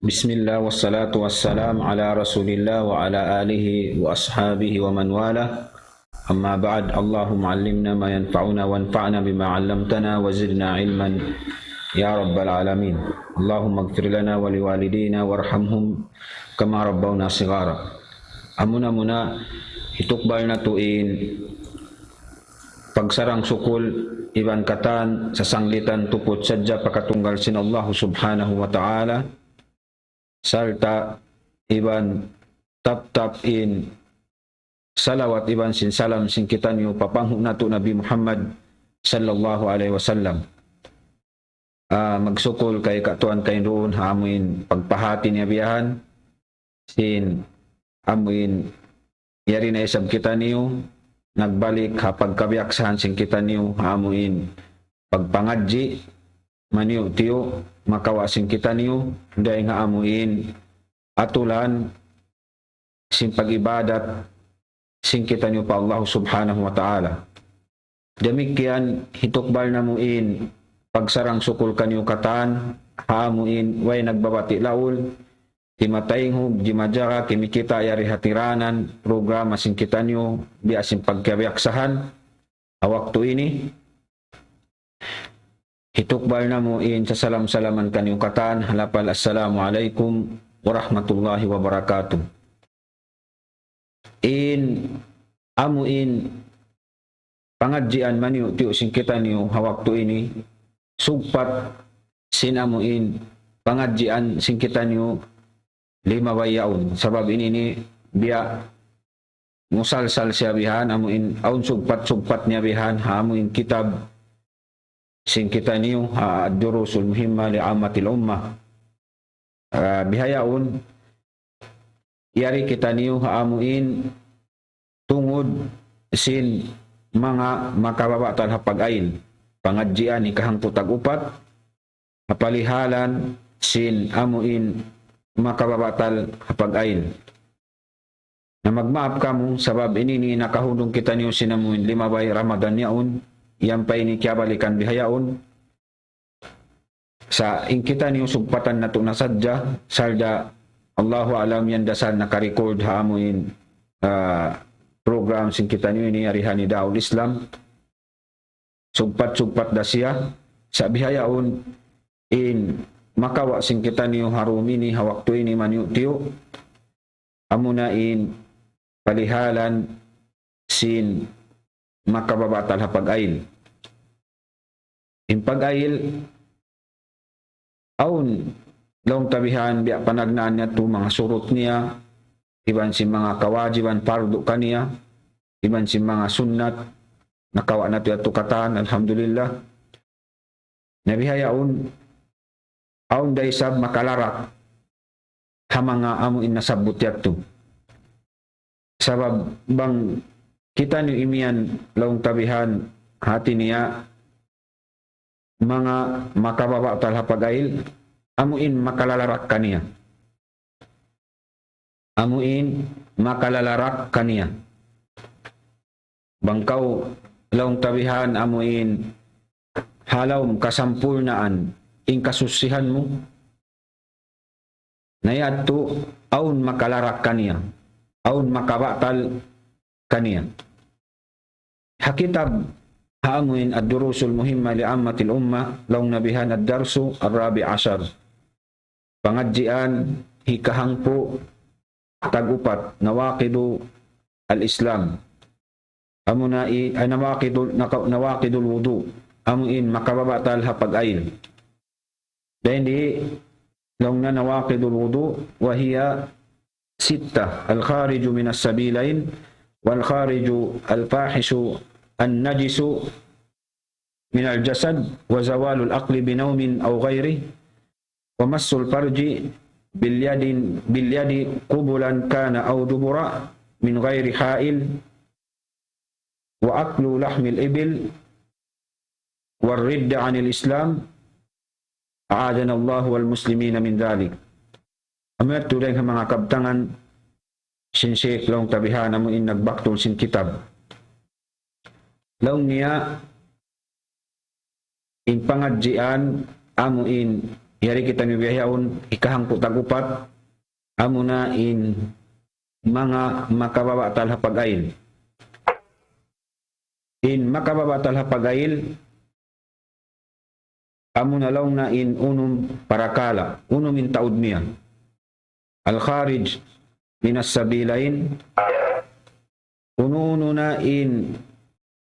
Bismillah wassalatu wassalam ala rasulillah wa ala alihi wa ashabihi wa man wala. Amma ba'd, Allahumma allimna ma yanfa'una wanfa'na bima 'allamtana wa zidna ilman ya rabbal alamin. Allahumma ighfir lana wa liwalidina warhamhum kama rabbawna shighara. Amuna itukbal na tuin pagsarang sukul iban katan sa sanglitan tupot sadya pakatunggal sin Allah subhanahu wa ta'ala sarta iban tap in salawat iban sin salam sin kitan yu papanghu nato Nabi Muhammad sallallahu alaihi wasallam. Magsukol kay katuan kay doon hamuin pagpahati niya biyahan sin amuin yari na isab kita niyo nagbalik hapag kabiyaksahan sin kita niyo hamuin pagpangadji maniw tiyo makawasin kita niyo dahil nga amuin atulan sin pag-ibadat sin kita niyo pa Allah subhanahu wa ta'ala. Demikian hitukbal na muin pagsarang sukul kanyo katan haamuin way nagbabati laul timatayng hug jimadjara kimikita yari hatiranan programa sin kita niyo biasin pagkabiyaksahan awakto ini hitukbal na mo in sa salam-salaman kanyong katan halapal assalamualaikum warahmatullahi wabarakatuh. In amuin pangadjian maniyo tiyo singkitan niyo hawakto ini sugpat sinamuin pangadjian singkitan niyo 5 bayaon sabab ini ni biya musalsal siya bihan amuin aun sugpat niya bihan hamuin kitab sin kita niyo ad-durusul muhimma li ammatil ummah. Bihayaon yari kita niyo haamuin tungod sin mga makababatal hapag-ain pangadjian ni kahangputag upat hapalihalan sin amuin makababatal hapag-ain na magmaap kamo sabab ini ni nakahudong kita niyo sinamuin 5 bay Ramadan yaon yan pa ini balikan bihayaon sa ingkita niyo sugpatan nato na sadya salda Allahu alam yan dasal naka-record haamuin program sing kita niyo ini arihani daul Islam sugpat da siya sa bihayaon in makawa sing kita niyo harumini hawakto ini manyo tiyo amuna in palihalan sin makababatal hapag-ail. In pag-ail, aun long tabihan biya panagnaan niya to mga surot niya, iban si mga kawajiban pardo kaniya, iban si mga sunnat, nakawa na to katan, alhamdulillah. Nabihayaon, aun day sab makalarak, hamanga amuin nasabot yato. Sabab bang kita niyo imian laong tabihan hati niya mga makababatal hapag-ail amuin makalalarak kaniya. Amuin makalalarak kaniya. Bangkaw laong tabihan amuin halaw kasampurnaan ing kasusihan mo. Nayadto aun makalarak kaniya. Aun makabatal kaniya. Hakitab haamuin ad-durusul muhimma li ammatil umma laung nabihan ad-darsu ar-rabi ashar. Pangadjian hikahangpo tag-upat nawaqidu al-Islam. Amunai ay nawaqidul wudu. Amuin makababatal hapag-ail. Dahil di laung na nawaqidul wudu wahiya sitta al-khariju minas sabilain والخارج الفاحش النجس من الجسد وزوال العقل بنوم أو غيره ومس الفرج باليد قبلا كان أو دبرا من غير حائل وأكل لحم الإبل والرد عن الإسلام أعاذنا الله والمسلمين من ذلك. Amat tulay ng mga kabtangan sinsik laong tabihan amuin nagbaktol sin kitab. Laong niya in pangadjian amuin yari kita nibiyaon ikahang putagupat amo na in mga makababatal hapagail. In makababatal hapagail amo na lang na in unum parakala, unum in taud niya. Al-kharij minas sabilain, uno na in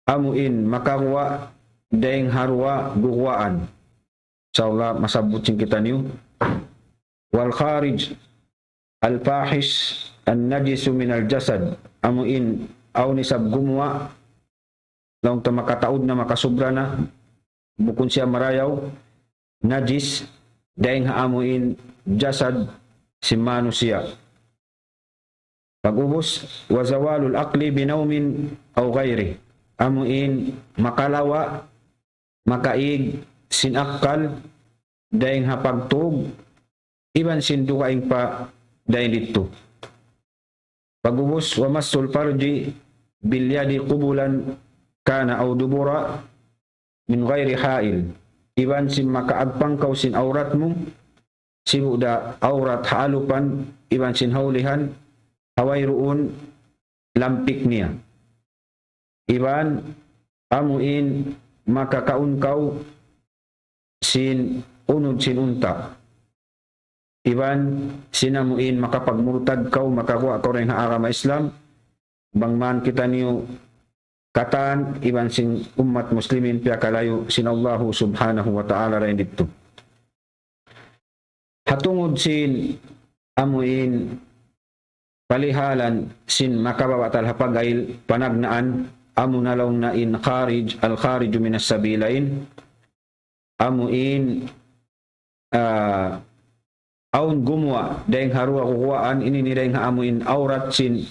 amo in makawa deng harwa guwaan. Inshallah masabot sing kita niyo. Wal kharij al-fahish an-najisu min al-jasad, amo in aw ni sab gumwa lang ta makataud na makasubra na bukon siya marayaw najis dahil haamuin jasad si manusia. Pag-ubos, wazawalul akli binaumin aw ghairi, amuin makalawa makaig sinakal dahil hapagtug iban sindukaing pa dahil dito. Pag-ubos, wamasul farji bilyadi kubulan kana aw dubura min ghairi hail, iban sin makaagpang kau sin aurat mo sibuda aurat haalupan iban sin haulihan haway ruun lampik niya, iban amuin makakaun kau sin unod sin unta, iban sinamuin makapagmurtad kau makakuha kau rin haarama Islam bangman kita niyo katan iban sing umat muslimin pia kalayo sin Allah subhanahu wa ta'ala rin dito. Hatungod sin amuin palihalan sin makababatal hapagail panagnaan amu nalong na in kharij al-kharij minas sabilain, amuin aun gumwa dahing harua kukuhaan ini nireng haamuin aurat sin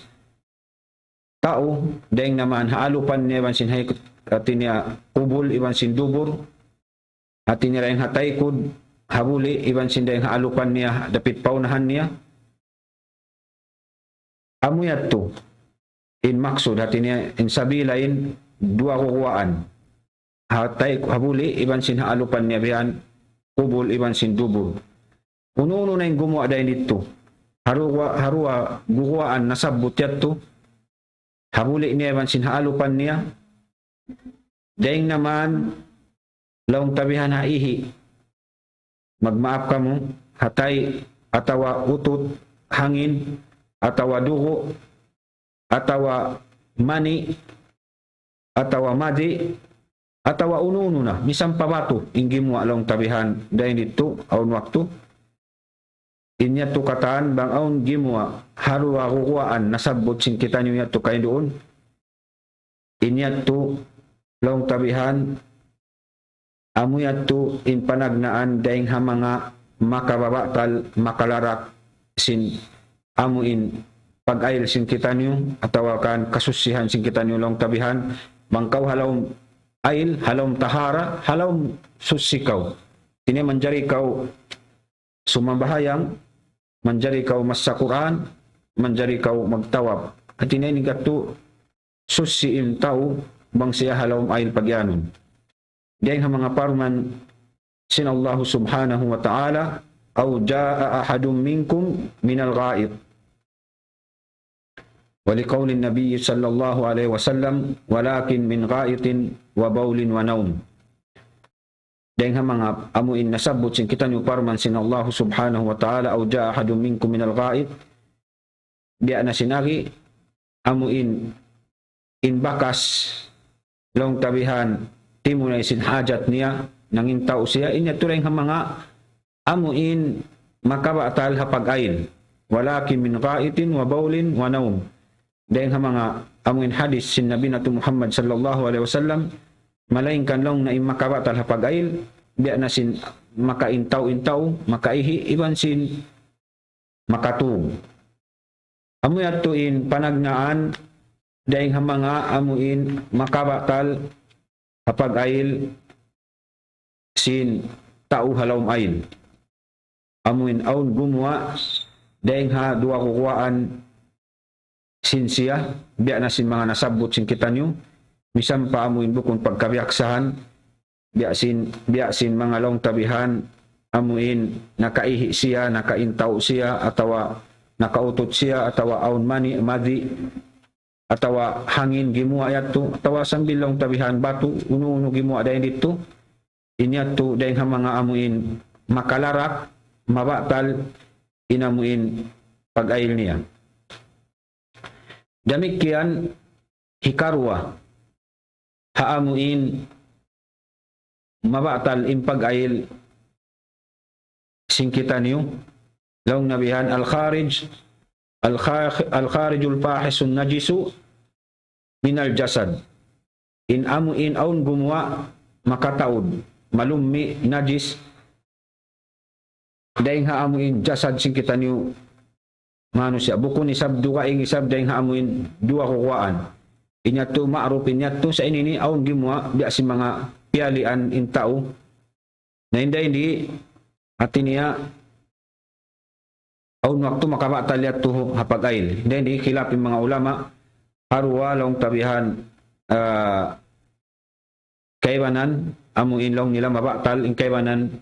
tao dahing naman haalupan niya iban sin haykot atin niya kubul iban sin dubur atin niya rin hataykod habuli iban sin dahing haalupan niya dapit paunahan niya amuyat to in maksud atin niya in sabilain dua kukuhaan hatay habuli iban sin haalupan niya biyan kubul iban sin dubur uno na yung gumawa dahil dito harua gukuhaan nasabot yat to habuli niya man sin haalupan niya daing naman laong tabihan haihi magmaap ka mo hatay atawa utot hangin atawa dugo atawa mani atawa madi atawa uno na misang pabato inggi mo laong tabihan dahil dito aun waktu inya tu kataan bang aun gimwa harua kukuhaan nasabot sin kita nyo yato kayo doon inya tu long tabihan amu yato in panagnaan daing hamanga makababatal makalarak sin amu in pag-ail sin kita nyo atawakan kasusihan sin kita nyo long tabihan bangkaw halawm ail halawm tahara halawm susikaw ini manjari kau sumambahayang manjari kau masa Quran, manjari kau magtawab. At ini gato susiim tao bang siya halawm ail pagyanon. Diyan ang mga paruman sin Allah subhanahu wa ta'ala aw jaa ahadum minkum minal ghaib. ولقول النبي صلى الله عليه وسلم ولكن من غائط وبول ونوم. Dahil nga mga amuin nasabot sin kita nyo parman sin Allah subhanahu wa ta'ala aw jaa ahadum minkum minal ghaib biya na sinagi amuin in bakas long tabihan timunay sin hajat niya nangintao siya inya turay nga mga amuin makabatal hapag-ail walakin min ghaitin wa bawlin wa naum. Dahil nga mga amuin hadis sin Nabi nato Muhammad sallallahu alaihi wasallam malaingkan long na makabatal hapag-ail biya na sin makaintaw-intaw makaihi iban sin makatug amuyat tuin panagnaan dahil nga mga amuin makabatal hapag-ail sin tao halawm ail amuin aun gumwa dahil ha dua kukuhaan sin siya biya na sin mga nasabot sin kita nyo misam pa amuin bukong pagkabiyaksahan biya sin mga long tabihan amuin nakaihi siya, nakaintaw siya, atawa nakautot siya, atawa aun madi, atawa hangin gimuha yato, atawa sambil long tabihan batu uno-uno gimuha dayon dito. Inyato dayon mga amuin makalarak, mabatal, inamuin pag-ail niya. Demikian hikarwa haamuin mabatal in pag-ail singkita niyo long nabihan al-kharijul fahisun najisu minal jasad in amuin aun gumuwa makataud malummi najis daing haamuin jasad singkita niyo mano siya bukun isab duka ing isab daing haamuin dua kukuaan inyato ma'rupin yato sa inini aun gumuwa biya si mga pialian in tao na hindi atin niya aun waktu makabatal yato hapag-ail hindi kilapin mga ulama harwa long tabihan kaibanan amuin long nila mabatal in kaibanan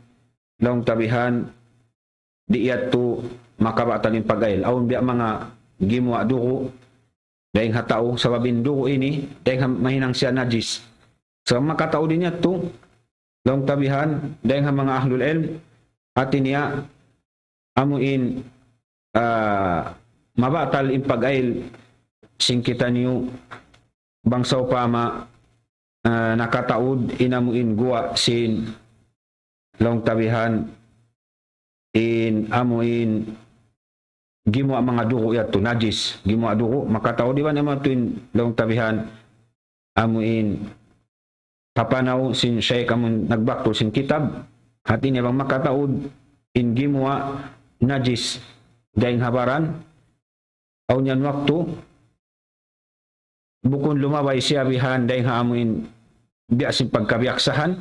long tabihan di yato makabatal in pag-ail aun biya mga gimuwa duko daing hatao sa babin duko ini daing mahinang siya najis so makatao din yato long tabihan daing mga ahlul ilm atin niya amuin mabatal in pag-ail singkita niyo bangsaw pama nakataud inamuin guwa sin long tabihan in amuin gimuha mga duko yato najis gimuha duko makataud di ba naman tuin long tabihan amuin papanaw sin Sheikh amun nagbaktol sin kitab hati niya bang makataud in gimuha najis daing habaran aw nyan waktu bukun lumaway siya bihan daing haamuin biya sin pagkabiyaksahan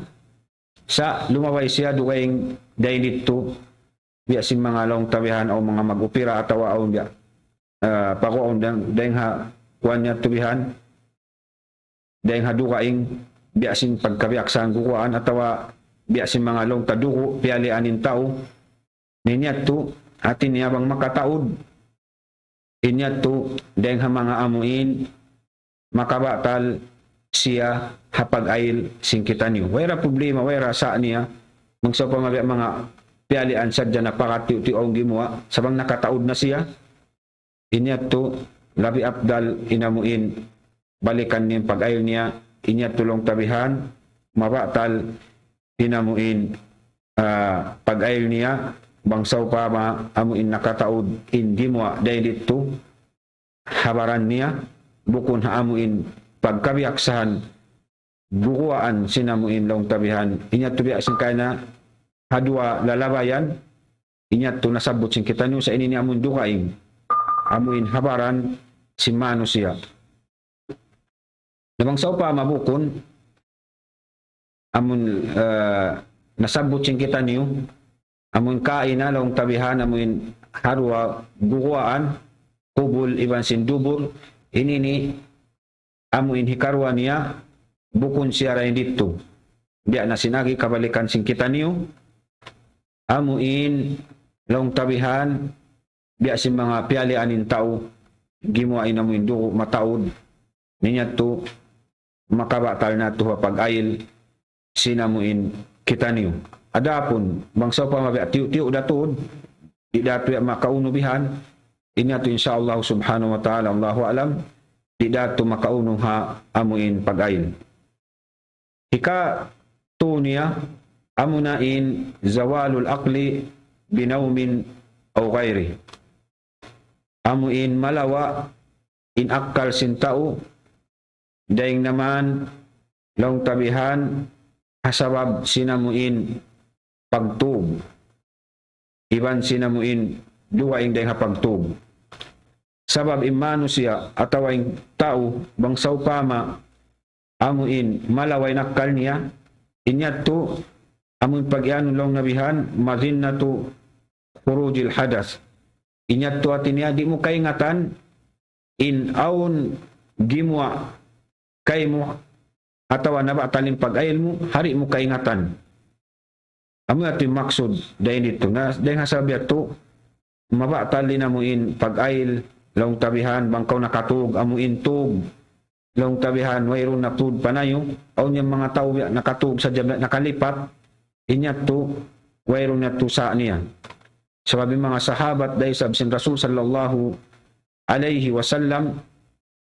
sa lumaway siya duwaing daing dito biya sin mga long tabihan o mga mag-upira atawa aw biya pakuon daing ha kuan niya tubihan daing hadukaing biya sin pagkabiyaksahan kukuan atawa biya sin mga long taduko pialianin tao ninya to atin niya bang makataud inya to daing ha mga amuin makabatal siya hapag-ail singkita niyo. Wala problema, wala sa niya. Mangsa pa mga pialian sadya na pakatiw-tiwang gimuha. Sabang nakataod na siya. Inya to, labi apdal inamuin. Balikan niya pag-ail niya. Inya tulong tabihan. Mabatal inamuin pag-ail niya. Bangsaw pa amuin nakataod in gimuha. Dahil dito, habaran niya. Bukun haamuin pagkabiyaksahan bukuan sinamuin long tabihan inya tubiya sin kana hadwa lalabayan inya to nasabot sin kita niyo sa ini ni amun dukaing amuin habaran si mano siya nabang sa pa mabukon amun nasabot sin kita niyo amun kaina long tabihan amuin harwa bukuan kubul iban sin dubur ini ni amuin hikarwa niya bukun siya rin dito diya na sinagi kabalikan sing kita niyo amuin long tabihan diya si mga pialianin tao gimuha inamuin duko mataod niya to makabatal na to pag-ail sinamuin kita niyo adapon bangsa pa mabiya tiyo datod di dato makaunubihan inya to insyaallah subhanahu wa ta'ala Allahu alam di dato makaunong ha amuin pag-ail. Ika to niya amunain zawalul aqli binaumin o ghairi. Amuin malawa in akal sin tao daing naman long tabihan hasabab sinamuin pagtub. Iban sinamuin duwaing daing hapagtub. Sabab imano siya atawaing tao bangsaw pama amuin malaway nakal niya inya to amun pag-iano long nabihan mazin na to khurujil hadas inya to atin niya di mo kaingatan in aun gimwa kay mo atawa nabatalin pag-ail mo hari mo kaingatan Amo ato maksud dahil dito na dahil sabi ato mabatal din amuin pag-ail long tabihan bangkaw nakatug amuin tug long tabihan wayron na tud panayo aw nya mga tawo nakatug sa jab nakalipat inya to wayron na to sa niya. Sabi mga sahabat dahil sabsin Rasul sallallahu alaihi wasallam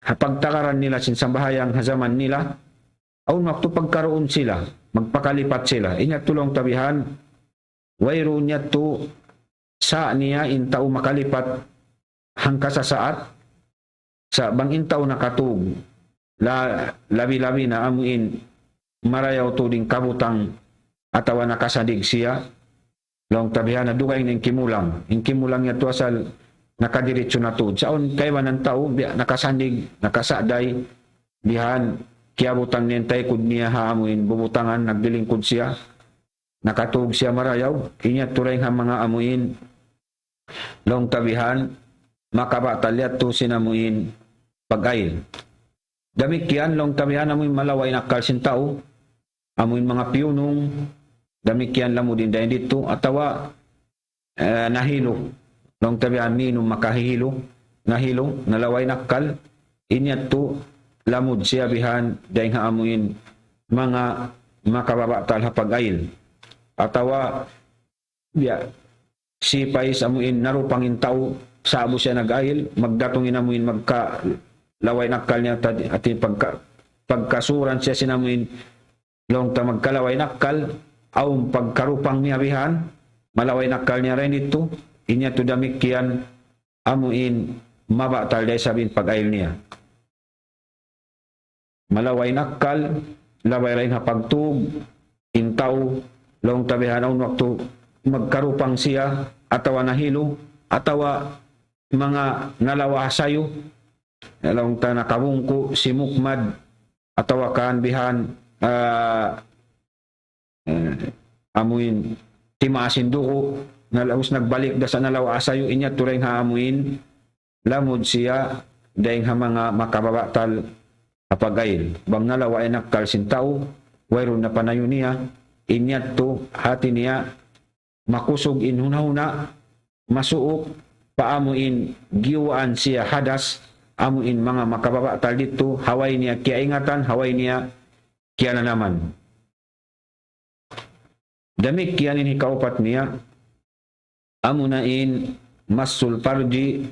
pagtakaran nila sin sambahayang hazaman nila aw magtupagkaroon sila magpakalipat sila inya tulong tabihan wayro niya to sa niya intao makalipat hangka sa saat sa bang intao nakatug labi-labi na amuin marayaw to ding kabutang atawa nakasadig siya long tabihan na dugay ng kimulang niya to asal nakadiretso na to saon kaywan ng tao nakasandig nakasaday dihan kiabutang niyentay kud niya haamuin bubutangan nagdilingkod siya nakatug siya marayaw inya turay nga mga amuin long tabihan makabatalya to sinamuin pag-ail damikyan long tabihan amuin malaway nakal sin tao amuin mga piyunong damikyan lamo din dahil dito atawa nahilo long tabihan minum makahilo nahilo nalaway nakal inya to lamod siya bihan dahil nga amuin mga makababatal hapag-ail atawa sipay sa amuin narupangin tao sa abo siya nag-ail magdatongin amuin magka laway nakal niya at pagkasuran siya sinamuin long ta magkalaway nakal aw pagkarupang niya bihan malaway nakal niya rin ito inya to damikyan amuin mabatal dahil sabihin pag-ail niya malaway nakal laway rin hapagtug intaw long tabihan aw waktu magkarupang siya atawa nahilo atawa mga nalawa sayo long ta nakabungko si mukmad atawa kan bihan amuin timasin duko nalaus nagbalik da sa nalawa sayo inya turay nga amuin lamod siya dahil nga mga makababatal apagail bang nalawa ay nakal sin tao wayron na panayon niya inya to hati niya makusog inhunahuna masuok paamuin giwaan siya hadas amuin mga makababatal dito haway niya kiaingatan haway niya kiana naman damik kianin hikaupat niya amunain masul farji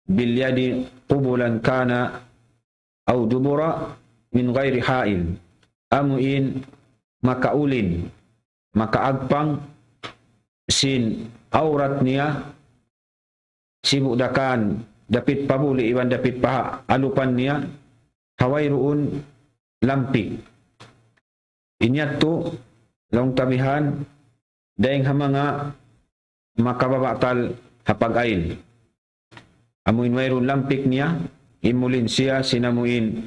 bilyadi qubulan kana aw dubura min ghairi hail amuin makaulin makaagpang sin aurat niya sibudakan dapit pabuli iwan dapit paha alupan niya haway ruun lampi inyat to long tabihan daing mga makababatal hapag-ail amuin mayroon lampik niya imulin siya sinamuin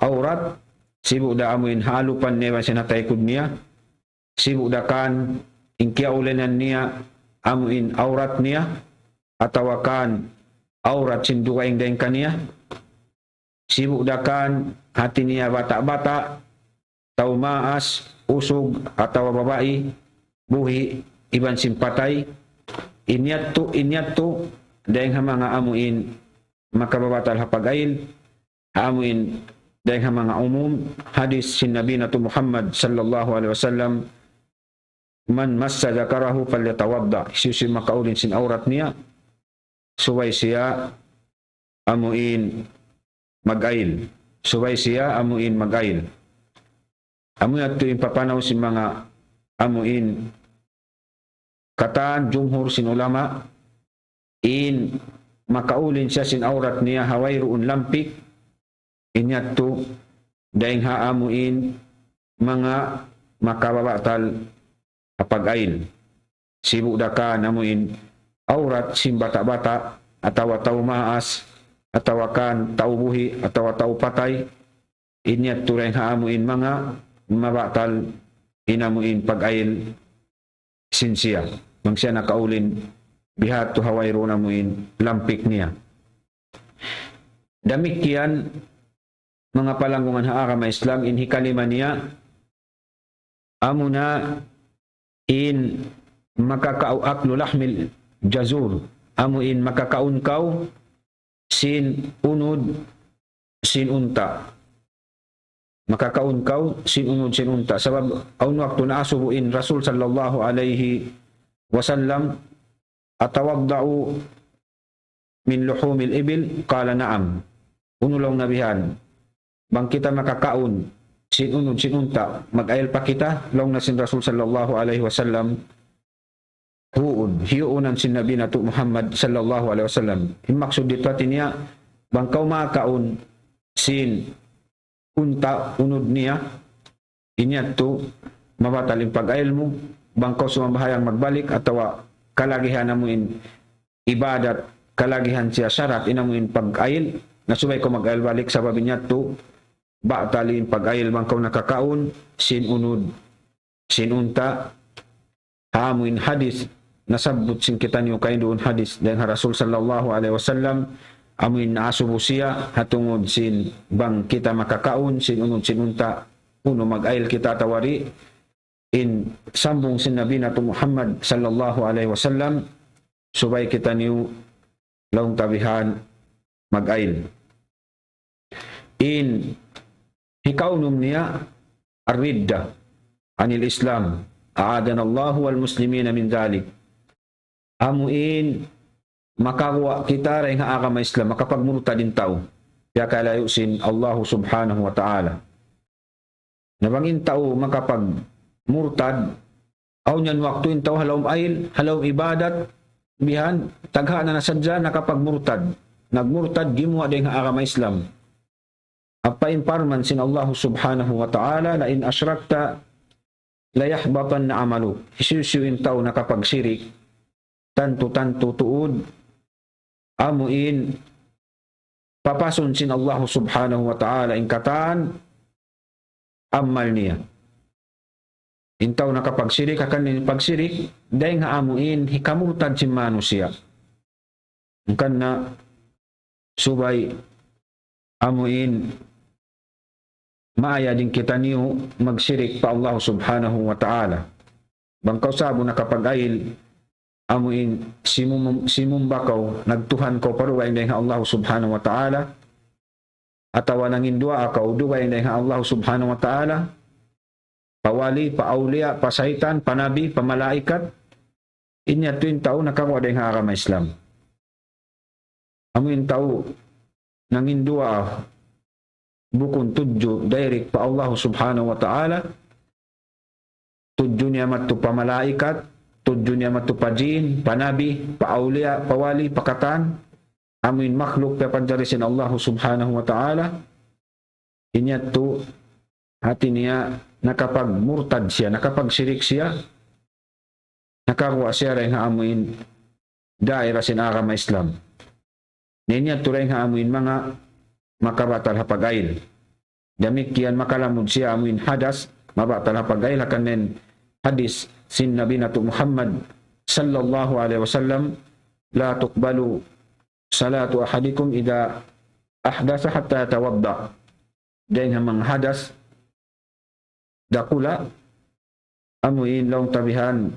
aurat sibuda amuin halupan niya sinataykod niya sibudakan ingkiaulenan niya amuin aurat niya atawakan aurat sindukaing daing kaniya sibudakan hati niya bata-bata taumaas usog atawa babae buhi iban simpatay inyat to daing mga amuin makababatal hapag-ail amuin daing mga umum hadis sin Nabi na Muhammad sallallahu alaihi wasallam man massa zakarahu falyatawadda susi makaulin sin aurat niya suway siya amuin mag-ail suway siya amuin mag-ail amuin ato yung papanaw sin mga amuin kataan jumhur sin ulama in makaulin siya sin aurat niya haway ruun lampik inyat to daing haamuin mga makababatal apag-ail sibudakan amuin aurat sin bata-bata atawa tao maas atawa kan tao buhi atawa tao patay inyat to daing haamuin mga mabatal inamuin pag-ail sin siya mang siya nakaulin bihat to haway ro namuin lampik niya damikyan mga palanggungan haakama Islam in hikalima niya amuna in makakao aklu lahmil jazur, amuin makakaon kaw sin unod sin unta. Makakaon kaw sin unod sin unta. Sabab aun waktu naasubuin Rasul sallallahu alaihi wasallam atawadda'u min luhumil ibil, qala na'am. Unulong nabihan, bang kita makakaon sin unod sin unta, mag-ayal pa kita? Long na sin Rasul sallallahu alaihi wasallam, huud, hiuunan sin Nabi na Muhammad sallallahu alaihi wasallam. Maksud dito niya, bang kau makakaon sin unta unod niya, inya to mabatal yung pag-ayal mo, bang kau sumabahayang magbalik, atawa kalagihan na mo in ibadat, kalagihan siya syarat, ina mo in pag-ayal, nasubay ko mag-ayal balik, sababi niya to, batalin pag-ayal bang kau nakakaon, sin unod, sin unta, haamuin hadis, nasabot sin kita niyo kayo doon hadis, dahil Rasul sallallahu alaihi wasallam, amuin naasubo siya, hatungod sin bang kita makakaon, sin unod, sin unta, uno mag-ayal kita tawari, in sambung sin Nabi na Muhammad sallallahu alaihi wasallam, subay kita niyo, laong tabihan, mag-ayal. In hikaunum niya ar-ridda anil Islam, a'adanallahu wal muslimina min dhalik. Amuin makawa kita rin nga agama Islam, makapagmurta din tao, kaya kalayusin Allah subhanahu wa ta'ala. Nabangin tao makapagmurtad, aw nyan waktu in tao halawm ayil, halawm ibadat, bihan tagha na nasadya nakapagmurtad, nagmurtad gimuha din nga agama Islam. Apain parman sin Allah subhanahu wa ta'ala, la in asyrakta la yahbatan na amalu. Isusuyuin tao nakapagsirik, tanto tuud, amuin papason sin Allah subhanahu wa ta'ala in katan amal niya. In tao nakapagsirik, akan din pagsirik, dahil nga amuin hikamurtad si manusia. Kan na subay amuin maaya din kita niyo magsirik pa Allah subhanahu wa ta'ala. Bangkaw sabo nakapag-ayil, amuin simumbakaw, nagtuhan ko paruwa inday nga Allah subhanahu wa ta'ala, atawa nangin dua akaw, duwa inday nga Allah subhanahu wa ta'ala, pawali, paaulia, pasaitan, panabi, pamalaikat, inya tuwin tao nakakuha day nga agama Islam. Amuin tao, nangin dua bukun tudyo direct pa Allah subhanahu wa ta'ala, tudyo niya matu pamalaikat, tudyo niya matu pajin, panabi, paaulia, pawali, pakatan, amin makhluk pa panjarisin Allah subhanahu wa ta'ala, inya to hati niya nakapagmurtad siya, nakapagsirik siya, nakakuha siya rin nga amin daira sin agama Islam. Ninya to rin nga amin mga makabatal hapag-ayil. Damikian makalamod siya amuin hadas, mabatal hapag-ayil, hakanen hadis sin Nabi na Muhammad sallallahu alaihi wasallam, la tuqbalu salatu ahadikum idha ahdasa hatta tawadda. Dahil hamang hadas, dakula, amuin long tabihan,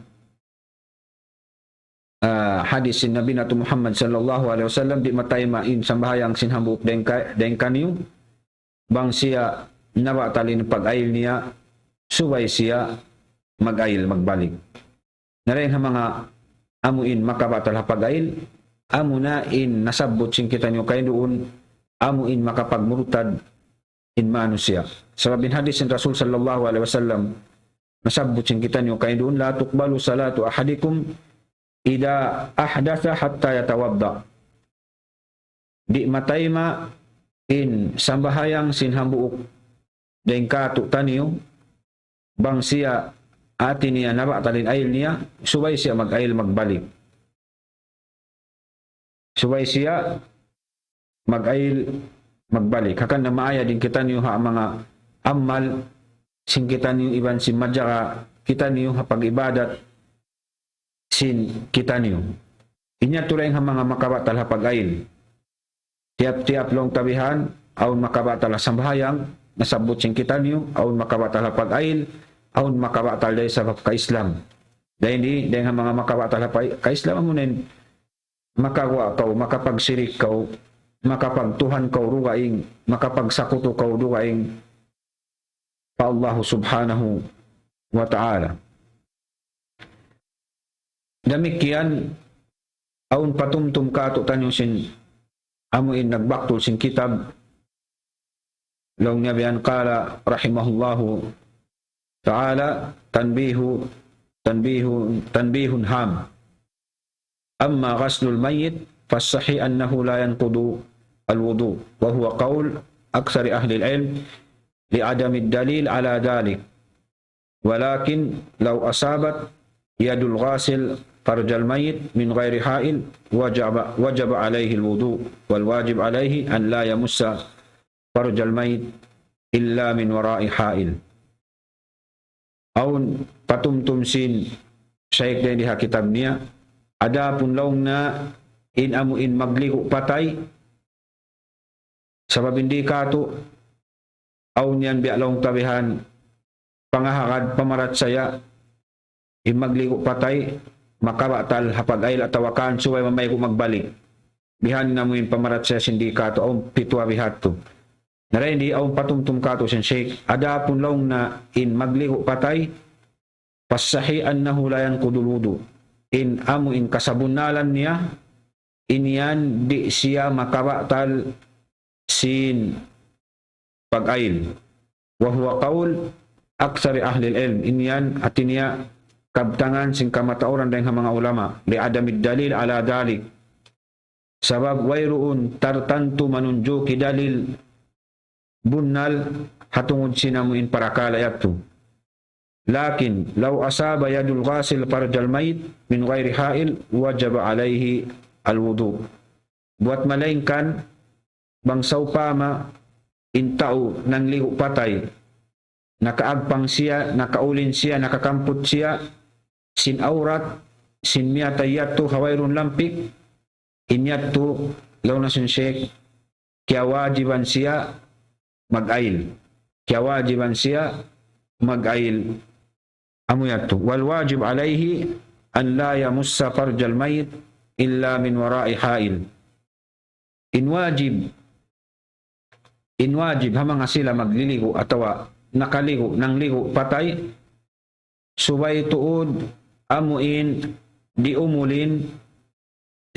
hadis sin Nabi na Muhammad sallallahu alaihi wasallam, di matay main sambahayang sinhambuk den kaniyo, bang siya nabatalin pag-ayil niya, subay siya mag-ayil, magbalik. Narin ha mga amuin makabatal ha pag-ayil, amu na in nasabot sing kita niyo kayo doon, amuin makapagmurtad in manusia. Sababin hadis sin Rasul sallallahu alaihi wasallam, nasabot sing kita niyo kayo doon, la tuqbalu salatu ahadikum ida ahdatha hatta yatawadda. Di matayma in sambahayang sinhambuok den katu taniyo, bang siya ati niya nabatalin ayil niya, subay siya mag-ayil magbalik. Subay siya mag-ayil magbalik. Hakan na maaya din kita niyo ha mga amal, sing kita niyo iban si madjaka, kita niyo ha pag-ibadat, sin kita niyo. Inya tulay nga mga makabatal ha pag-ayil. Tiap-tiap long tabihan, aun makabatal ha sambahayang, nasabot sin kita niyo, aun makabatal ha pag-ayil, aun makabatal day sa ka-Islam. Dahil mga makawatalapay, kaislam mo nin, makawa kau, makapagsirik kau, makapagtuhan kau rugaing, makapagsakuto kau rugaing pa Allah subhanahu wa ta'ala. Demikian, aun patumtum kato tanyo sin amuin nagbaktul sin kitab, law niya biyan kala rahimahullahu ta'ala tanbihun ham. Amma ghaslul mayyit fasahi annahu la yanqudu al-wudu wa huwa qaul aksari ahli al-ilm li'adami ad-dalil ala dhalik. Walakin law asabat yadul ghasil farjal mayyit min ghairi ha'il wajaba alayhi al-wudu wal wajib alayhi an la yamussa farjal mayyit illa min wara'i ha'il. Aun patumtum sin Syekh din diha kitab niya, ada pun laung na amuin magligo patay sabab hindi kato aun yan biya laung tabihan pangahagad pamarat saya magligo patay makabatal hapag-ayl at tawakan suway mamay ko magbalik bihan na mo yung pamarat saya sindikato aun pitwa bihato na hindi aun patumtum kato sin Syekh, ada pun laung na magligo patay pasahi annahu la yanqudul wudu amuin kasabunalan niya yan di siya makabatal sin pag-ayl wa huwa qaul aksari ahli ilm yan atinya kabtangan sing kamatauran dahil mga ulama li adamid dalil ala dalik sabab wayruun tartantu manunjuki dalil bunnal hatungod sinamuin para kalayatu. Lakin law asaba yadul ghasil farjal mayit min ghairi ha'il wajaba alaihi alwudu. Buat malainkan bangsaw pama intao nang liho patay nakaagpang siya, nakaulin siya, nakakamput siya sin aurat sin miyatayatu hawairun lampik inyatu law na sin Syekh kaya wajiban siya mag-ayl. Kaya wajiban siya mag-ayl. Amuyatu. Wal wajib alayhi an la yamussa farjal mayit illa min wara'i ha'il. Inwajib hamang sila magliligo atawa nakaligo ng ligo patay subay tuod amuin di umulin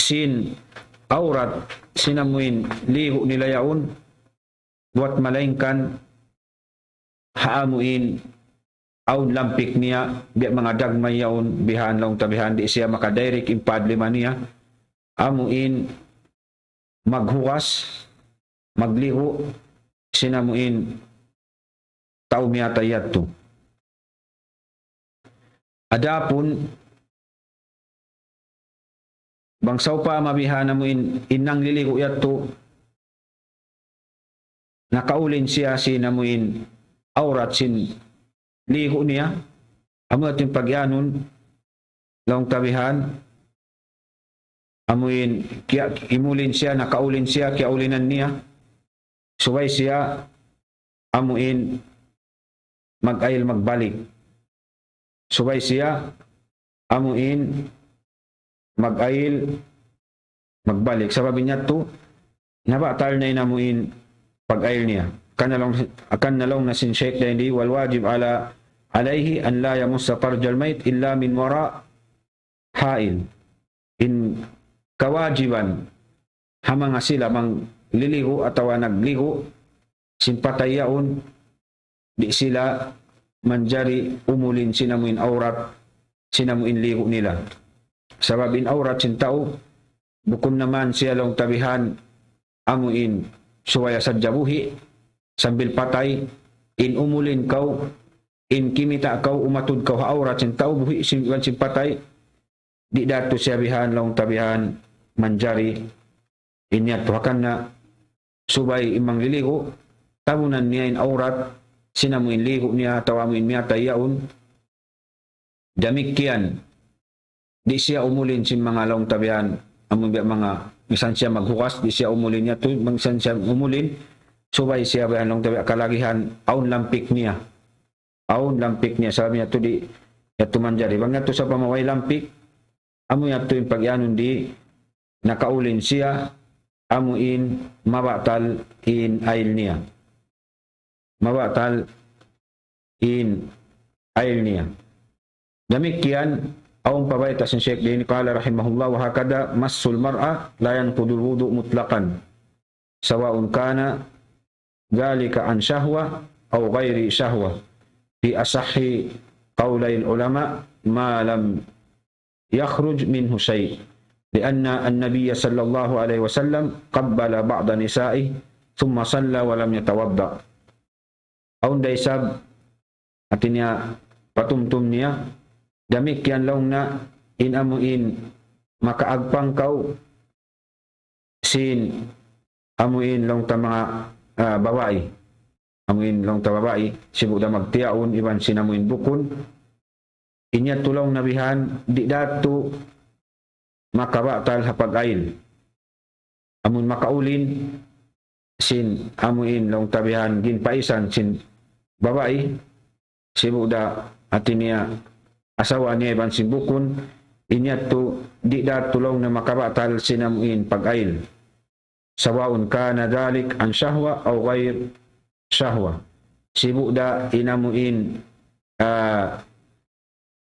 sin aurat sinamuin ligo nila yaon buat malaingkan haamuin aun lampik niya biya mga dagmay yaon bihan lang tabihan di siya makadairik impadlima niya amuin maghuwas magliho sinamuin tao miyatayat to. Adapun bangsaw pa mabihan mo inang liligo yato nakaulin siya sinamuin aurat sin ligo niya amo ating pagyanon long tabihan amuin kaya imulin siya nakaulin siya kaya ulinan niya suway siya amuin mag-ayl magbalik suway siya amuin mag-ayl magbalik sababi niya to nabatal na inamuin pag-ayl niya akan nalong na sin Syekh dahil wal wajib alayhi an la yamussa farjal mayt illa min wara ha'il in kawajiban hamang sila mang liligo atawa nagligo simpatay yaon di sila manjari umulin sinamuin aurat sinamuin ligo nila sababin aurat sin tao bukun naman siya long tabihan amuin suwaya sa jabuhi sambil patay in umulin kau in kimita kau umatud kau aurat sin tao buhi sin patay di dato siya bihan long tabihan manjari inya tuhakan na subay imang liligo tamunan niya in aurat sinamuin ligo niya tawamuin niya tayaon damikian di siya umulin sin mga long tabihan among mga misan siya maghukas di siya umulin niya to misan siya umulin subay siya bihan long tabihan kalagihan aun lampik niya sabi niya to di yato manjari bang yato sa pamaway lampik amo yato yung pagyanon di nakaulin siya amuin mabatal in ail niya. Mabatal in ail niya. Demikian awang pabayta sin Syekh din qala rahimahullah wa hakada massul mar'a la yanqudul wudu mutlaqan sawa'un kana dhalika an syahwa aw ghairi syahwa fi asahhi qaulai ulama ma lam yakhruj minhu syai' لأن النبي صلى الله عليه وسلم قبل بعض نسائه ثم صلى ولم يتوضأ. Aun daysab artinya patumtum niya demikian long na inamuin makaagpang kau sin amuin long ta mga babae. Amuin long ta babae sibuk da magtiaon iban sinamuin bukon inya tulong nabihan di datu makabatal hapag-ail. Amun makaulin sin amuin long tabihan ginpaisan sin babae sibuk da atinia asawa niya iban sin bukon inya tu di da tulong na makabatal sin amuin pag-ail. Sawaun kana dalik an syahwa aw ghair syahwa. Sibuk da inamuin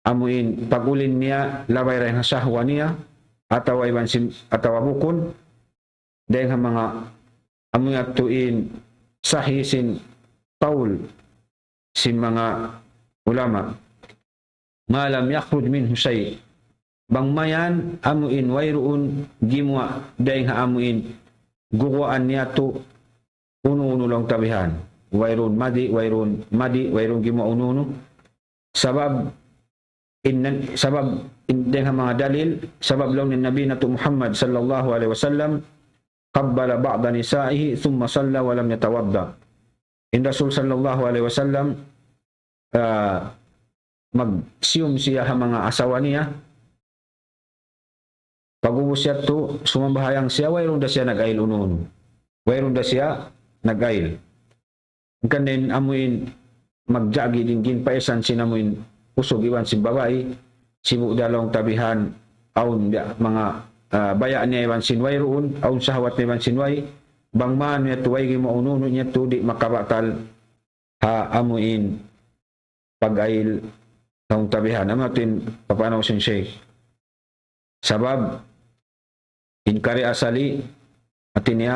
amuin pagulin niya labay rin sa syahwa niya atawa iban sim atawa bukon dahil mga amoy atuin sahisin taul sin mga ulama malam yakhruj minhu shay bang mayan amuin wayruun gimwa dahil amuin guwaan niya tu uno-uno lang tabihan wayrun madi wayrun gimwa uno-uno sabab dengan mga dalil sabab lang ni Nabi na Muhammad sallallahu alaihi wasallam qabbala ba'da nisaihi thumma salla wa lam yatawadda. In Rasul sallallahu alaihi wasallam magsiyum siya ha mga asawa niya pagubos siya to sumambahayang siya wayron da siya nag-ail unon wayron da siya nag-ail kanin amuin magjagi din ginpaisan sinamuin usog iwan si babae sibuk dalong tabihan aun mga baya niya iwan sinway roon aun sahawat niya iwan sinway bangman niya tuway gimo ununo niya tu di makabatal ha amuin pag-ail ng tabihan amatin papanaw sin Sheikh sabab inkari asali atin niya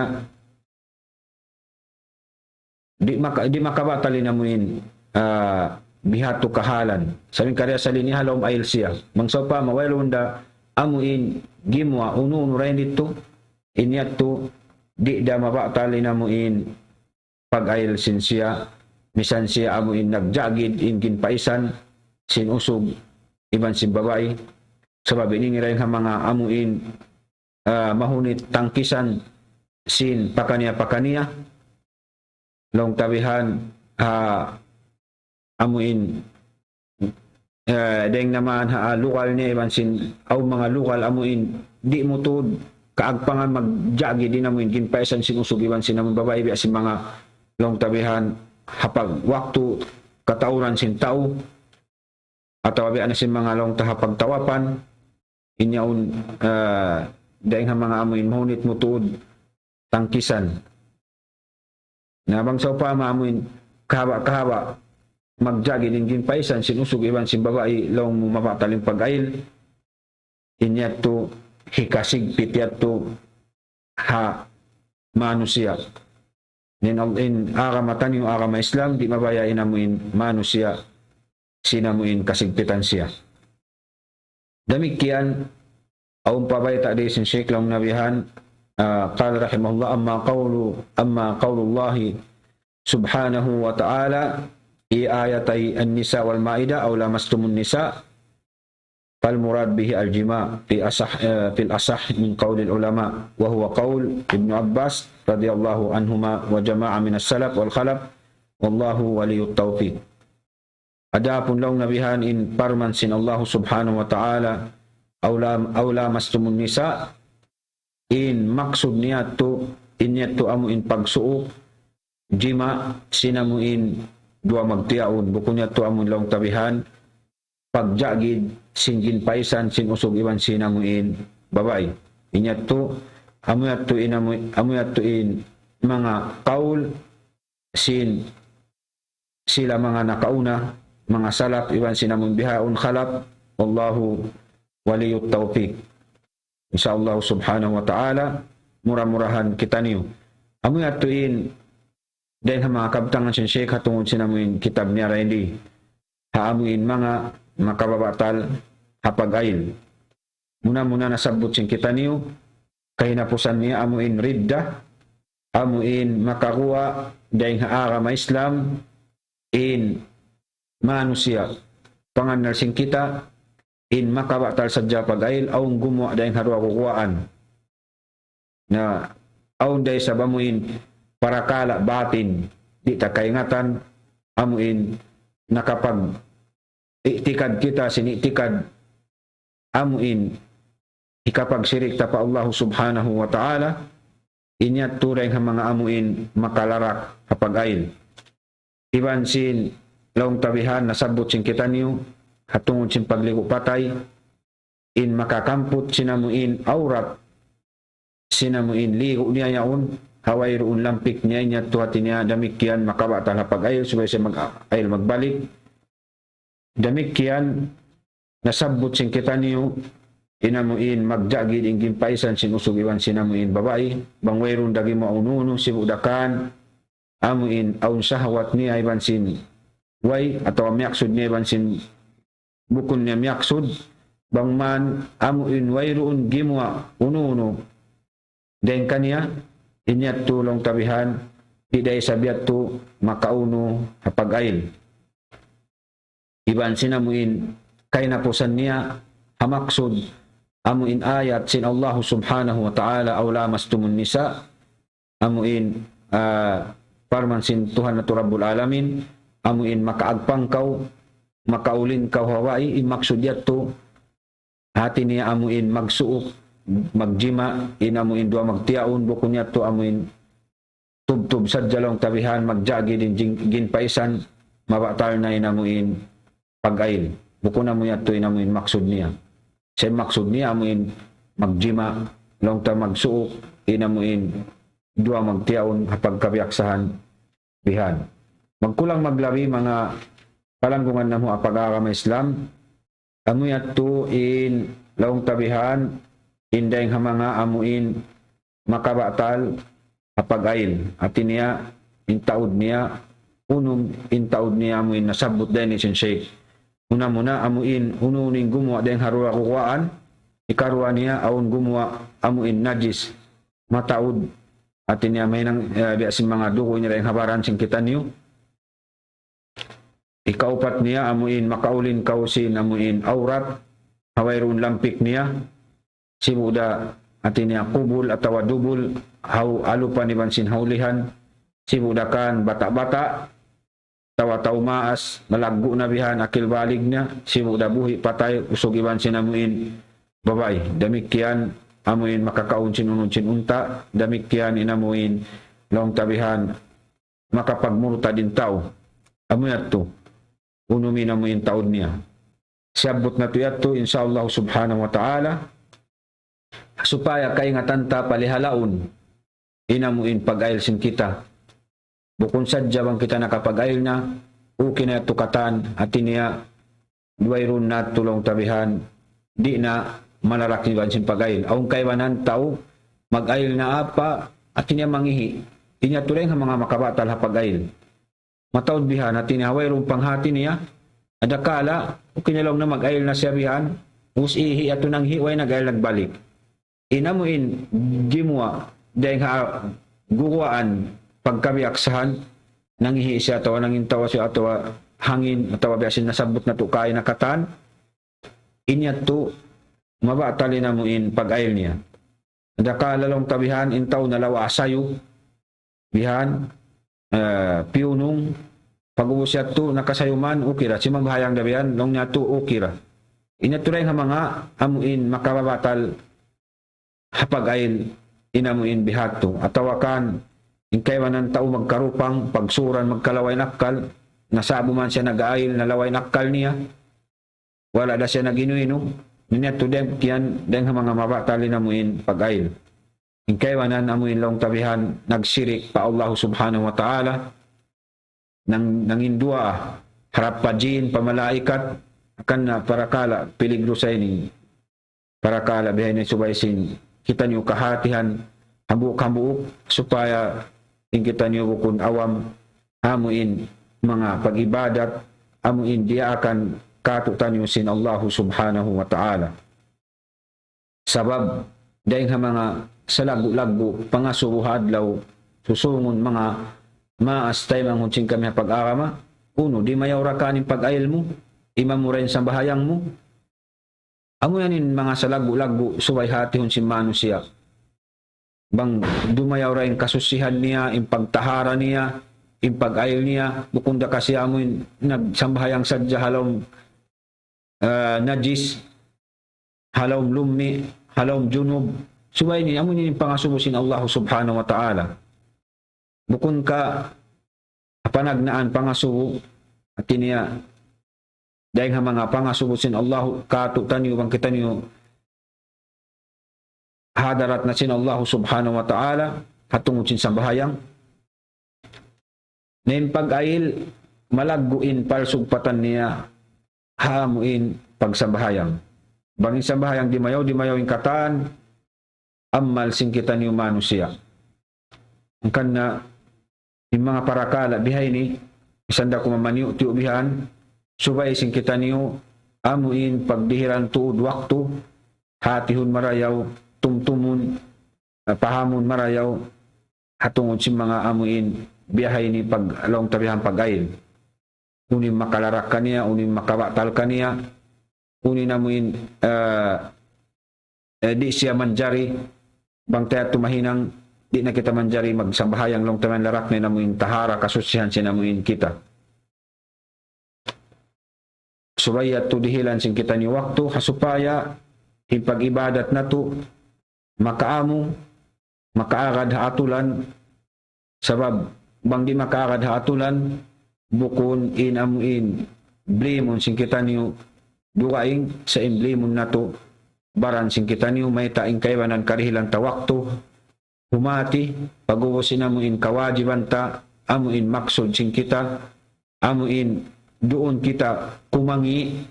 di makabatalin amuin bihato kahalan. Sabing karya sa linya halom ayil siya. Mangsaw pa mawalon da amuin gimwa ununo rin dito inyat to di da mabatalin amuin pag-ayil sin siya. Misan siya amuin nagjagid ingin paisan sin usog iban sin babae. Sabab ini rin ang mga amuin mahunit tangkisan sin pakaniya long tabihan amuin deng naman lukal niya iban sin aw mga lukal amuin di mo to kaagpangan magjagi din amuin ginpaisan sin usog iban sin amuin babae biya sin mga long tabihan hapag waktu katauran sin tao ataw biya na sin mga long tahapag tawapan inyaon deng mga amuin mahunit mo to tangkisan nabang sa pa maamuin kahaba magjagi din ginpaisan sinusog iban sin babae long mapataling pag-ail inyat to hikasig pityat to ha manusia in aramatan yung arama Islam di mabayain amuin manusia sinamuin kasigpitan siya demikian aung pabayta di sin Sheikh lang nabihan qala rahimahullah amma qawlullahi subhanahu wa ta'ala ayatay an-nisa wal maida aw lamastumun nisa fal murad bihi al-jima' fil asah min qawl al-ulama wa huwa qawl Ibn Abbas radhiyallahu anhuma wa jama'a min as-salaf wal khalaf wallahu waliyut tawfiq. Adapun law nabihan in parman sin Allah subhanahu wa ta'ala aw lamastumun nisa in maksud niya to inyat to amu in pagsuok jima sinamuin dua magtiaon bukunya to amun long tabihan pagjagid singgin paisan sin usog iwan sinamuin babay. Inyat to amuyat tuin mga kaul sin sila mga nakauna, mga salaf iwan sinamun bihaun khalaf. Wallahu waliyut taufiq. Insyaallah subhanahu wa ta'ala murah-murahan kita niyo. Amuyat tuin dahil mga kabtangan sin Sheikh hatungod sinamuin kitab niya rendi. Haamuin mga makababatal hapag-ayil. Muna nasabot sin kita niyo kay napusan niya amuin ridda, amuin makakuha dahil haara ma Islam in manusia panganal sin kita in makabatal sadya pag-ayil aung gumawa dahil harwa kukuhaan na aung dahil sa bamuin para kala batin di ta kaingatan amuin nakapag itikad kita sinitikad amuin ikapag sirik ta pa Allah subhanahu wa ta'ala inyat turay nga mga amuin makalarak kapag ayil iban sin laong tabihan nasabot sin kita niyo hatungod sin pagligo patay in makakamput sinamuin aurat sinamuin ligo niya yaon haway roon lampik niya inyat tuhati niya damikyan makabatal hapag ayil subay siya mag-ayil magbalik damikyan nasabot sin kita niyo inamuin magjagid ingin paisan sin usog iwan sinamuin babae bangwayron dagi mo ununo sibudakan amuin aun sahawat niya iban sin way atau miaksud niya iban sin bukon niya miaksud bangman amuin wayron gimwa ununo den kaniya inyat tulong tabihan iday sabiat tu makauno hapag-ayil iban sinamuin kay napusan niya hamaksud amuin ayat sin Allah subhanahu wa ta'ala aw lamastumun nisa amuin parman sin Tuhan na Rabbul Alamin amuin makaagpang kaw makaulin kaw hawai imaksud yato hati niya amuin magsuok magjima inamuin dua magtiaon bukon yato amuin tubtub sadjalong tabihan magjagi din ginpaisan mabatal na inamuin pag-ayil bukon na mo yato inamuin maksud niya sa maksud niya amuin magjima long ta magsuok inamuin dua magtiaon kapag kabiyaksahan bihan magkulang maglabi mga palanggungan na mo apag-aara ma Islam amuyat to in laong tabihan inday nga mga amuin makabatal apag-ayil atin niya intaud niya unong intaud niya amuin nasabot din isin Sheikh muna amuin ununing gumawa dahil harura kukuhaan ikaruan niya aun gumawa amuin najis mataud atin niya may nang biasin mga duko niya dahil habaran sing kita niyo ikaupat niya amuin makaulin kausin amuin aurat hawayroon lampik niya sibuda atin niya kubul atawa dubul haw alupan iban sin haulihan sibudakan bata-bata tawa-taw maas, malaggo na bihan, akil balig niya, simuda buhi, patay, usog iban sinamuin, babay, damikyan, amuin makakaun sinunod sinunta, damikyan inamuin, laong tabihan, makapagmurta din tao, amuyat to, unumin amuin taon niya. Siyabot na to yato, insyaallah subhanahu wa ta'ala, supaya kaingatan ta palihalaon, inamuin pag-ayil sin kita, bukon sadya bang kita nakapag-ayil na, okay na tukatan, atin niya, duwayron na tulong tabihan, di na malaraki ba sin pag-ayil. Aung kaywanan tao, mag-ayil na apa, atin niya mangihi. Inya tulay nga mga makabatal hapag-ayil. Mataod bihan, atin niya, wayron panghati niya, adakala, okay na lang na mag-ayil na siya bihan, usihi ato nang hiway nag-ayil nagbalik. Inamuin, gimwa, dahil nga guguaan, pagkabiyaksahan nangihi siya atawa nangintawa siya atawa hangin atawa biasin nasabot na to kay nakatan inyat to mabatali na muin pag-ayil niya adakala lang tabihan intaw nalawa asayo bihan piyunong pag-uwas siya to nakasayuman ukira si maghayang dabihan long niya to ukira inyat to rin nga mga amuin makababatal hapag-ayil inamuin bihato atawa kan ingkaywanan tao magkarupang, pagsuran magkalaway nakal, nasabo man siya nag-aayil na laway nakal niya, wala da siya nag-inu-inu, niya to dem kiyan den mga mabatali na muin pag-ayl. Inkaywanan amuin long tabihan nagsirik pa Allah subhanahu wa ta'ala nang indua harap pa jin pamalaikat akan na parakala peligro sa ini parakala bihay na subaysin kita niyo kahatihan hambuok supaya kita niyo bukun awam amuin mga pag-ibadat amuin dia akan katutan niyo sin Allah subhanahu wa ta'ala sabab dahil mga sa lagu-lagu pangasubuhadlaw susungon mga maastay mangunsing kami pag-arama uno di mayaw rakanin pag-ayil mo ima mo rin sa bahayang mo amo yanin mga sa lagu-lagu subay hatihon si manusia bang dumayaw rin kasusihan niya impagtahara niya impag-ayil niya bukunda kasi amo nagsambahayang sadya halom najis halom lummi halom junub subay ni amo ni pangasubusin Allah subhanahu wa ta'ala bukun ka panagnaan pangasubo at niya dahil nga mga pangasubusin Allah katutan niyo bang kita niyo hadarat na sin Allah subhanahu wa ta'ala hatungod sin sambahayang nen pag-ayil malagguin palsugpatan niya hamuin pagsambahayang bangin sambahayang di mayaw yung kataan amal sing kita niyo manusia ang kana yung mga parakala bihay ni isanda ko mamaniw ti ubihan subay sing kita niyo amuin pagdihiran tuod waktu hatihon marayaw tumtumun pahamon marayaw hatungod si mga amuin bihay ni paglong tabihan pag-ayil unin makalarak kaniya unin makabatal kaniya unin amuin di siya manjari bang tayo tumahinang di na kita manjari magsambahayang long taman larak na namuin tahara kasusihan sinamuin kita subayat to dihilan sing kita ni waktu hasupaya ipag-ibadat na to makaamo makaagad haatulan sabab bang di makaagad haatulan bukon inamuin blimon sing kita niyo dukaing sa emblemon na to baran sing kita niyo may taing kaywanan karihilan ta waktu humati pagubusin amuin kawajiban ta amuin maksud sing kita amuin doon kita kumangi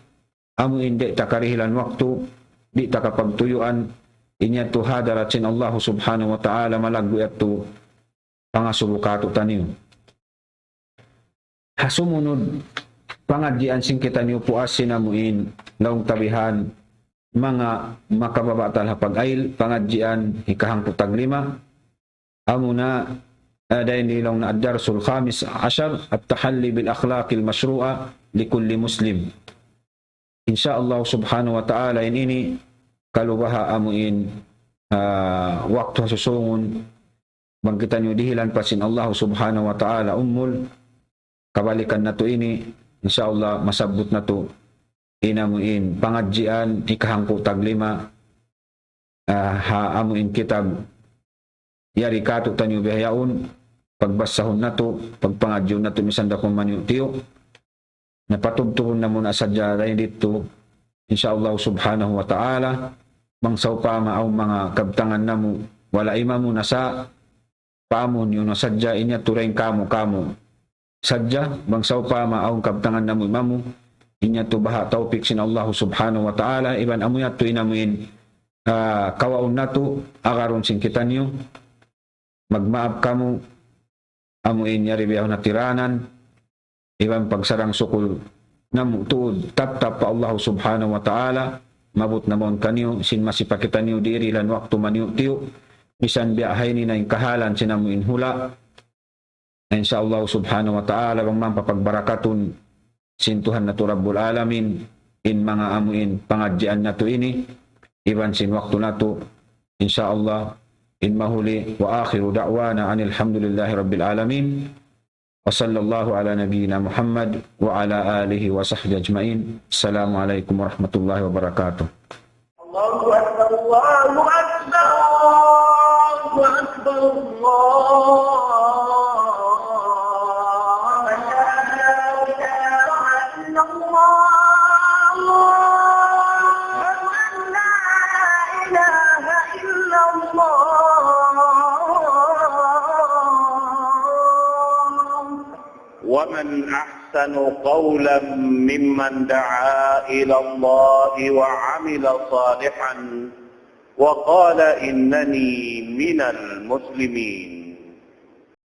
amuin di ta karihilan waktu di ta kapagtuyuan inya to hadarat sin Allah subhanahu wa ta'ala malaggu ato pangasubukato taniyo hasumunod pangadjian sing kita niyo puasin amuin laong tabihan mga makababatal hapag-ayil pangadjian ikahang putag 5 amuna dahil nilong na ad-darsul khamis ashar at-tahalli bil akhlaqil mashru'a likulli muslim insyaallah subhanahu wa ta'ala ini kalubaha amuin waktu susungon bang kita niyo dihilan pasin Allah subhanahu wa ta'ala kabalikan na to ini insyaallah masabot na to inamuin pangadjian ikahang putag 5 amuin kitab yari kato tanyo bihayaon pagbasahon na to pagpangadyon na to misanda kong manyo napatubtubon na muna sadya rin dito insyaallah subhanahu wa ta'ala bangsaw pa maaw mga kabtangan na mo wala ima mo nasa paamon yun nasadya inya turain kamo sadya bangsaw pa maaw kabtangan na mo imamu inya to baha taupik sin Allah subhanahu wa ta'ala iban amuyat to inamuin kawaon na to agaron sing kita niyo magmaab kamo amuin yari biyaw na tiranan iban pagsarang sukul na tuod tap-tap pa Allah subhanahu wa ta'ala mabut namon kanyo sin masipakita niyo diri lan waktu maniyo tiyo bisan biyahay ni na yung kahalan sinamuin hula insyaallah subhanahu wa ta'ala bang mampapagbarakaton sin Tuhan na to Rabbul Alamin in mga amuin pangadjian na to ini iban sin waktu na to insyaallah in mahuli wa akhiru da'wana anil hamdulillahi rabbil alamin wa sallallahu ala nabiyyina Muhammad wa ala alihi wa sahbihi ajmain. Assalamu alaikum warahmatullahi wabarakatuh. Allahu akbar Allahu akbar Allahu akbar Allah la ilaha illallah ومن أحسن قولا ممن دعا إلى الله وعمل صالحا وقال إنني من المسلمين.